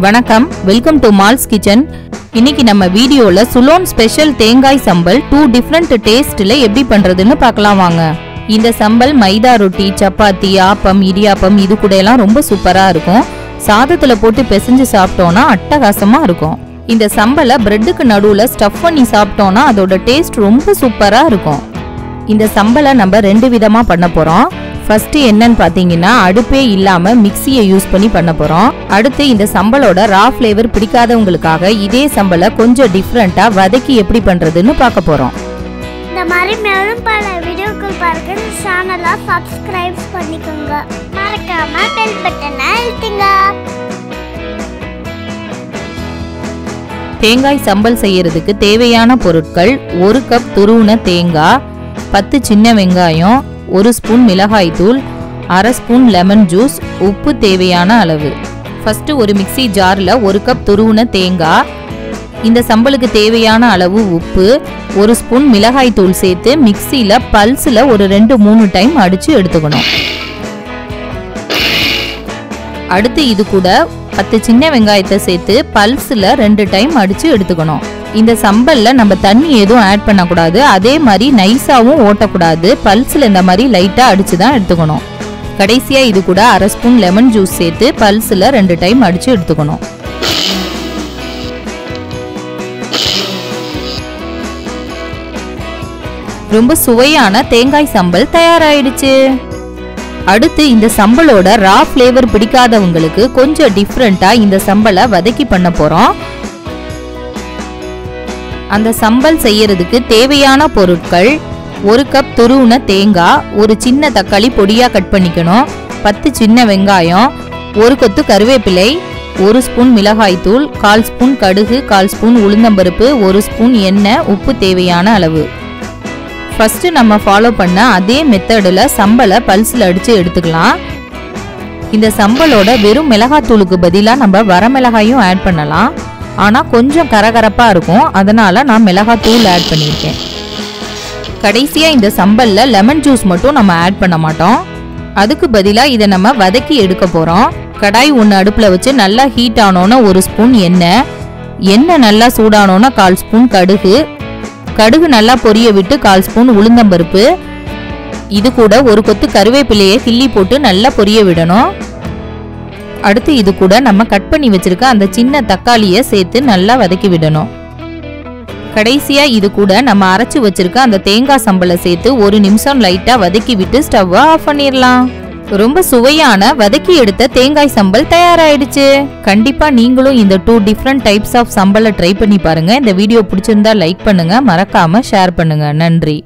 வணக்கம், welcome to malls kitchen. இன்னைக்கு நம்ம வீடியோல சுலோன் ஸ்பெஷல் தேங்காய் சம்பல் 2 டிஃபரண்ட் டேஸ்ட்ல எப்படி பண்றதுன்னு பார்க்கலாம் வாங்க. இந்த சம்பல் மைதா ரொட்டி, சப்பாத்தி, ஆப்பம், இடியாப்பம் இது கூட எல்லாம் ரொம்ப சூப்பரா இருக்கும். சாதத்துல போட்டு பிசைஞ்சு சாப்பிட்டோம்னா அட்டகாசமா இருக்கும். இந்த சம்பலை பிரெட்டுக்கு நடுவுல ஸ்டஃப் பண்ணி சாப்பிட்டோம்னா அதோட டேஸ்ட் ரொம்ப சூப்பரா இருக்கும். இந்த சம்பலை நம்ம 2 விதமா பண்ண போறோம். ஃபர்ஸ்ட் என்னன்னு பாத்தீங்கன்னா, அடுப்பே இல்லாம மிக்ஸியை யூஸ் பண்ணி பண்ண போறோம். அடுத்து இந்த சம்பலோட ரா ஃப்ளேவர் பிடிக்காதவங்களுக்காக இதே சம்பலை கொஞ்சம் டிஃப்ரெண்டா வதக்கி எப்படி பண்றதுன்னு பார்க்க போறோம். இந்த மாதிரி மேலும் பல வீடியோக்கள் பார்க்க சேனலை சப்ஸ்கிரைப் பண்ணிக்கோங்க. மறக்காம பெல் பட்டனை அழுத்துங்க. தேங்காய் சம்பல் செய்யறதுக்கு தேவையான பொருட்கள்: 1 கப் துருவின தேங்காய், 10 சின்ன வெங்காயம், 1 ஸ்பூன் மிளகாய் தூள், 1/2 ஸ்பூன் லெமன் ஜூஸ், உப்பு தேவையான அளவு. ஃபர்ஸ்ட் ஒரு மிக்ஸி ஜார்ல 1 கப் துருவின தேங்காய், இந்த சம்பலுக்கு தேவையான அளவு உப்பு, 1 ஸ்பூன் மிளகாய் தூள் சேர்த்து மிக்ஸில பல்ஸ்ல ஒரு 2-3 டைம் அடிச்சு எடுத்துக்கணும். அடுத்து இது கூட 10 சின்ன வெங்காயத்தை சேர்த்து பல்ஸ்ல 2 டைம் அடிச்சு எடுத்துக்கணும். இந்த சம்பல்ல நம்ம தண்ணி எதுவும் ஆட் பண்ணக்கூடாது, அதே மாதிரி நைஸாவும் ஓட்டக்கூடாது. பல்ஸ்ல இந்த மாதிரி லைட்டா அடிச்சுதான் எடுத்துக்கணும். கடைசியா இது கூட 1/2 ஸ்பூன் லெமன் ஜூஸ் சேர்த்து பல்ஸ்ல 2 டைம் அடிச்சு எடுத்துக்கணும். ரொம்ப சுவையான தேங்காய் சம்பல் தயாராயிடுச்சு. அடுத்து இந்த சம்பலோட ரா ஃப்ளேவர் பிடிக்காதவங்களுக்கு கொஞ்சம் டிஃப்ரெண்டா இந்த சம்பலை வதக்கி பண்ண போறோம். அந்த சம்பல் செய்யறதுக்கு தேவையான பொருட்கள்: 1 கப் துருவின தேங்காய், 1 சின்ன தக்காளி பொடியா கட் பண்ணிக்கணும், 10 சின்ன வெங்காயம், 1 கொத்து கருவேப்பிலை, 1 ஸ்பூன் மிளகாய் தூள், 1/4 ஸ்பூன் கடுகு, 1/4 ஸ்பூன் உளுந்தம்பருப்பு, 1 ஸ்பூன் எண்ணெய், உப்பு தேவையான அளவு. ஃபர்ஸ்ட் நம்ம ஃபாலோ பண்ண அதே மெத்தடில் சம்பலை பல்ஸ்ல அடிச்சு எடுத்துக்கலாம். இந்த சம்பலோட வெறும் மிளகாத்தூளுக்கு பதிலாக நம்ம வரமிளகாயும் ஆட் பண்ணலாம். ஆனால் கொஞ்சம் கரகரப்பாக இருக்கும், அதனால நான் மிளகாத்தூள் ஆட் பண்ணியிருக்கேன். கடைசியாக இந்த சம்பலில் லெமன் ஜூஸ் மட்டும் நம்ம ஆட் பண்ண மாட்டோம். அதுக்கு பதிலாக இதை நம்ம வதக்கி எடுக்க போகிறோம். கடாய் ஒன்று அடுப்பில் வச்சு நல்லா ஹீட் ஆனோன்னா 1 ஸ்பூன் எண்ணெய் நல்லா சூடானோன்னா 1/4 ஸ்பூன் கடுகு நல்லா பொரிய விட்டு 1/4 ஸ்பூன் உளுந்தம்பருப்பு, இது கூட 1 கொத்து கருவேப்பிலையை கிள்ளி போட்டு நல்லா பொரிய விடணும். அடுத்து இது கூட நம்ம கட் பண்ணி வச்சிருக்க அந்த சின்ன தக்காளியை சேர்த்து நல்லா வதக்கி விடணும். கடைசியா இது கூட நம்ம அரைச்சு வச்சிருக்க அந்த தேங்காய் சம்பலை சேர்த்து 1 நிமிஷம் லைட்டா வதக்கி விட்டு ஸ்டவ்வை ஆஃப் பண்ணிடலாம். ரொம்ப சுவையான வதக்கி எடுத்த தேங்காய் சம்பல் தயாராயிடுச்சு. கண்டிப்பா நீங்களும் இந்த 2 டிஃப்ரெண்ட் டைப்ஸ் ஆஃப் சம்பலை ட்ரை பண்ணி பாருங்க. இந்த வீடியோ பிடிச்சிருந்தா லைக் பண்ணுங்க, மறக்காம ஷேர் பண்ணுங்க. நன்றி.